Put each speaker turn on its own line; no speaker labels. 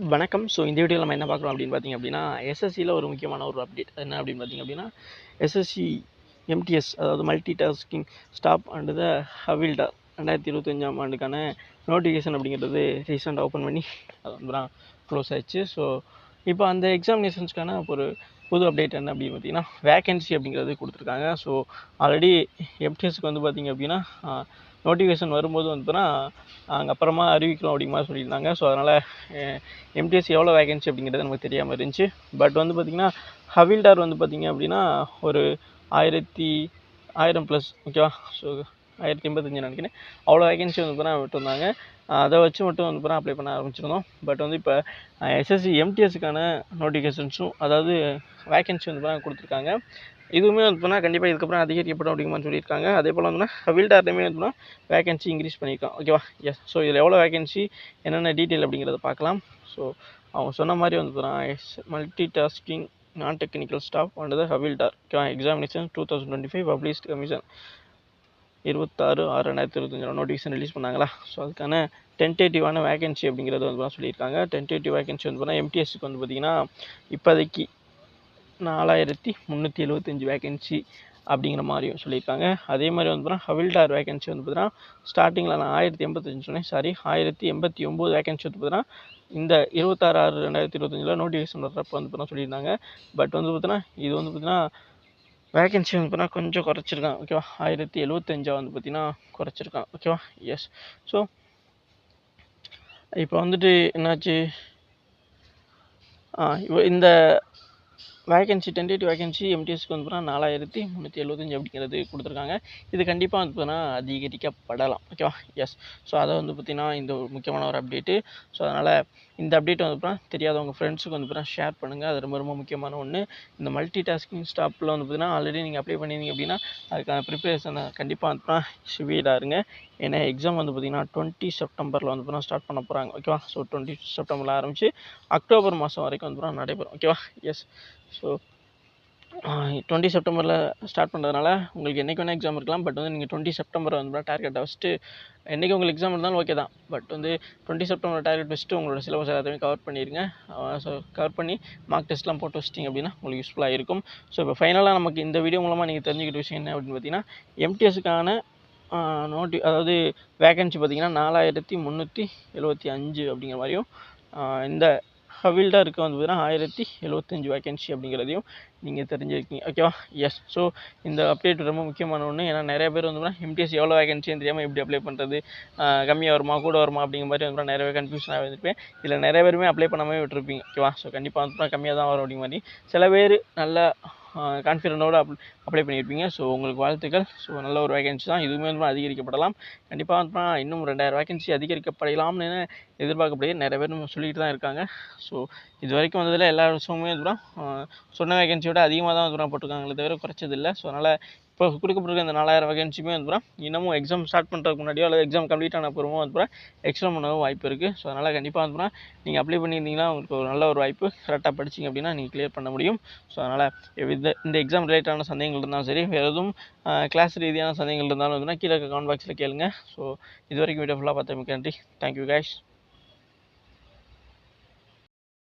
வணக்கம். ஸோ இந்த வீடியோவில் நம்ம என்ன பார்க்குறோம் அப்படின்னு பார்த்தீங்க அப்படின்னா, எஸ்எஸ்சியில் ஒரு முக்கியமான ஒரு அப்டேட். என்ன அப்படின்னு பார்த்தீங்க அப்படின்னா, எஸ்எஸ்சி எம்டிஎஸ் அதாவது multi tasking staff and the havildar 2025ஆம் ஆண்டுக்கான நோட்டிஃபிகேஷன் அப்படிங்கிறது ரீசெண்டாக ஓப்பன் பண்ணி அது வந்து க்ளோஸ் ஆயிடுச்சு. ஸோ இப்போ அந்த எக்ஸாமினேஷன்ஸ்க்கான ஒரு புது அப்டேட் என்ன அப்படின்னு பார்த்தீங்கன்னா, வேக்கன்சி அப்படிங்கிறது கொடுத்துருக்காங்க. ஸோ ஆல்ரெடி எம்டிஎஸ்க்கு வந்து பார்த்தீங்க அப்படின்னா நோட்டிஃபிகேஷன் வரும்போது வந்துன்னா அங்கே அப்புறமா அறிவிக்கிறோம் அப்படிங்கிற மாதிரி சொல்லியிருந்தாங்க. ஸோ அதனால் எம்டிஎஸ் எவ்வளோ வேகன்சி அப்படிங்கிறது நமக்கு தெரியாமல் இருந்துச்சு. பட் வந்து பார்த்திங்கன்னா ஹவில்டார் வந்து பார்த்திங்க அப்படின்னா ஒரு 1000 ப்ளஸ் ஓகேவா. ஸோ 1085 நினைக்கிறேன். அவ்வளோ வேகன்சி வந்து பார்த்தா விட்டுருந்தாங்க. அதை வச்சு மட்டும் வந்து பார்த்தா அப்ளை பண்ண ஆரம்பிச்சிருந்தோம். பட் வந்து இப்போ எஸ்எஸ்சி எம்டிஎஸ்க்கான நோட்டிஃபிகேஷன்ஸும் அதாவது வேகன்சி வந்து பார்த்தா கொடுத்துருக்காங்க. இதுவுமே வந்து பார்த்தா கண்டிப்பாக இதுக்கப்புறம் அதிகரிக்கப்படும் அப்படிங்கிற மாதிரி சொல்லியிருக்காங்க. அதே போல் வந்து ஹவில்டார்லையுமே வந்து வேகன்சி இன்க்ரீஸ் பண்ணியிருக்கான் ஓகேவா. எஸ். ஸோ இதில் எவ்வளோ வேகன்சி என்னென்ன டீட்டெயில் அப்படிங்கிறத பார்க்கலாம். ஸோ அவங்க சொன்ன மாதிரி வந்து பார்த்தா மல்டி டாஸ்கிங் நான் டெக்னிக்கல் ஸ்டாஃப் அண்ட் த ஹவில்டார் ஓகேவா. Examination 2025 published commission 26/6/2025 notification release பண்ணாங்களா. ஸோ அதுக்கான டென்டேட்டிவான வேகன்சி அப்படிங்கிறது வந்து சொல்லியிருக்காங்க. டென்டேட்டிவ் வேகன்சி வந்து பார்த்தா எம்டிஎஸ்க்கு வந்து பார்த்திங்கன்னா இப்போதைக்கு 4375 வேகன்சி அப்படிங்கிற மாதிரியும் சொல்லியிருக்காங்க. அதே மாதிரி வந்து பார்த்தீங்கன்னா ஹவில்டார் வேகன்சி வந்து பார்த்தீங்கன்னா ஸ்டார்டிங்கில் நான் 1085 சொன்னேன், சாரி 1089 வேகன்சி வந்து பார்த்தீங்கன்னா இந்த 26/6/2025 நோட்டிஃபிகேஷன் வர்றப்போ வந்து பார்த்தீங்கன்னா சொல்லியிருந்தாங்க. பட் வந்து பார்த்தீங்கன்னா இது வந்து பார்த்தீங்கன்னா வேகன்சி வந்து பார்த்தீங்கன்னா கொஞ்சம் குறைச்சிருக்கான் ஓகேவா. 1075 வந்து பார்த்தீங்கன்னா குறைச்சிருக்கான் ஓகேவா. எஸ். ஸோ இப்போ வந்துட்டு என்னாச்சு, இந்த வேகன்சி டென்டேட்டிவ் வேகன்சி எம்டிஎஸ்க்கு வந்து பார்த்தீங்கன்னா 4375 அப்படிங்கிறது கொடுத்துருக்காங்க. இது கண்டிப்பாக வந்து பார்த்தீங்கன்னா அதிகரிக்கப்படலாம் ஓகேவா. எஸ். ஸோ அதை வந்து பார்த்திங்கன்னா இந்த ஒரு முக்கியமான ஒரு அப்டேட்டு. ஸோ அதனால் இந்த அப்டேட் வந்து பார்த்தீங்கன்னா தெரியாதவங்க ஃப்ரெண்ட்ஸுக்கு வந்து பார்த்தீங்கன்னா ஷேர் பண்ணுங்கள். அது ரொம்ப ரொம்ப முக்கியமான ஒன்று. இந்த மல்டி டாஸ்கிங் ஸ்டாப்பில் வந்து பார்த்தீங்கன்னா ஆல்ரெடி நீங்கள் அப்ளை பண்ணியிருந்தீங்க அப்படின்னா அதுக்கான ப்ரிப்பரேஷனை கண்டிப்பாக வந்து பார்த்தீங்கன்னா சிவியராக இருங்க. ஏன்னா எக்ஸாம் வந்து பார்த்திங்கன்னா 20 செப்டம்பரில் வந்து பார்த்தீங்கன்னா ஸ்டார்ட் பண்ண போகிறாங்க ஓகேவா. ஸோ 20 செப்டம்பரில் ஆரம்பித்து அக்டோபர் மாதம் வரைக்கும் வந்து பார்த்தீங்கன்னா நடைபெறும் ஓகேவா. எஸ். ஸோ 20 செப்டம்பரில் ஸ்டார்ட் பண்ணுறதுனால உங்களுக்கு என்றைக்கு வேணால் எக்ஸாம் இருக்கலாம். பட் வந்து நீங்கள் 20 செப்டம்பர் வந்து டார்கெட்டை வச்சுட்டு என்றைக்கு உங்களுக்கு எக்ஸாம் இருந்தாலும் ஓகே தான். பட் வந்து 20 செப்டம்பர் டார்கெட் வச்சுட்டு உங்களோட சிலபஸ் எல்லாத்தையுமே கவர் பண்ணிடுங்க. ஸோ கவர் பண்ணி மார்க் டெஸ்ட்லாம் போட்டு வச்சிட்டிங்க அப்படின்னா உங்களுக்கு யூஸ்ஃபுல்லாக இருக்கும். ஸோ இப்போ ஃபைனலாக நமக்கு இந்த வீடியோ மூலமாக நீங்கள் தெரிஞ்சுக்கிட்ட விஷயம் என்ன அப்படின்னு பார்த்தீங்கன்னா, எம்டிஎஸ்க்கான அதாவது வேகன்சி பார்த்தீங்கன்னா 4375 அப்படிங்கிற மாதிரியும் இந்த ஹவில்டாருக்கு வந்து பார்த்தீங்கன்னா 1075 வேகன்சி அப்படிங்கிறதையும் நீங்கள் தெரிஞ்சிருக்கீங்க ஓகேவா. எஸ். ஸோ இந்த அப்டேட் ரொம்ப முக்கியமான ஒன்று. ஏன்னா நிறைய பேர் வந்து எம்டிஎஸ் எவ்வளோ வேகன்சின்னு தெரியாமல் எப்படி அப்ளை பண்ணுறது, கம்மியாக வருமா கூட வருமா அப்படிங்கிற மாதிரி வந்து நிறைய கன்ஃபியூஷனாக இருந்திருப்பேன். இதில் நிறைய பேருமே அப்ளை பண்ணாமல் விட்டுருப்பீங்க ஓகேவா. ஸோ கண்டிப்பாக வந்து கம்மியாக தான் வரும் அப்படிங்கிற மாதிரி சில பேர் நல்லா கான்ஃபிடென்ட்டோடு அப்ளை பண்ணியிருப்பீங்க. ஸோ உங்களுக்கு வாழ்த்துக்கள். ஸோ நல்ல ஒரு வேகன்சி தான். இதுவுமே வந்து அதிகரிக்கப்படலாம். கண்டிப்பாக வந்து இன்னும் 2000 வேகன்சி அதிகரிக்கப்படலாம்னு எதிர்பார்க்கப்படுது. நிறைய பேர் சொல்லிட்டு தான் இருக்காங்க. ஸோ இது வரைக்கும் வந்ததில் எல்லா வருஷமுமே வந்து சொன்ன வேகன்சியோட அதிகமாக தான் வந்து போட்டிருக்காங்களே தவிர குறைச்சதில்லை. ஸோ அதனால் இப்போ கொடுக்கப்பட்டிருக்க இந்த 4000 வேகன்சியுமே வந்து இன்னமும் எக்ஸாம் ஸ்டார்ட் பண்ணுறதுக்கு முன்னாடியோ அல்லது எக்ஸாம் கம்ப்ளீட் ஆன அப்புறமும் வந்து எக்ஸ்ட்ரா பண்ணவும் வாய்ப்பு இருக்குது. ஸோ அதனால் கண்டிப்பாக வந்து நீங்கள் அப்ளை பண்ணியிருந்தீங்கன்னா உங்களுக்கு ஒரு நல்ல ஒரு வாய்ப்பு. கரெக்டாக படிச்சிங்க அப்படின்னா நீங்கள் கிளியர் பண்ண முடியும். ஸோ அதனால் இந்த எக்ஸாம் ரிலேட்டடான சந்தேகங்கள் இருந்தாலும் சரி, வேறு எதுவும் கிளாஸ் ரீதியான சந்தேகங்கள் இருந்தாலும் கீழே கமெண்ட் பாக்ஸில் கேளுங்க. ஸோ இது வரைக்கும் வீடியோ ஃபுல்லாக பார்த்து மிக்க நன்றி. Thank you guys.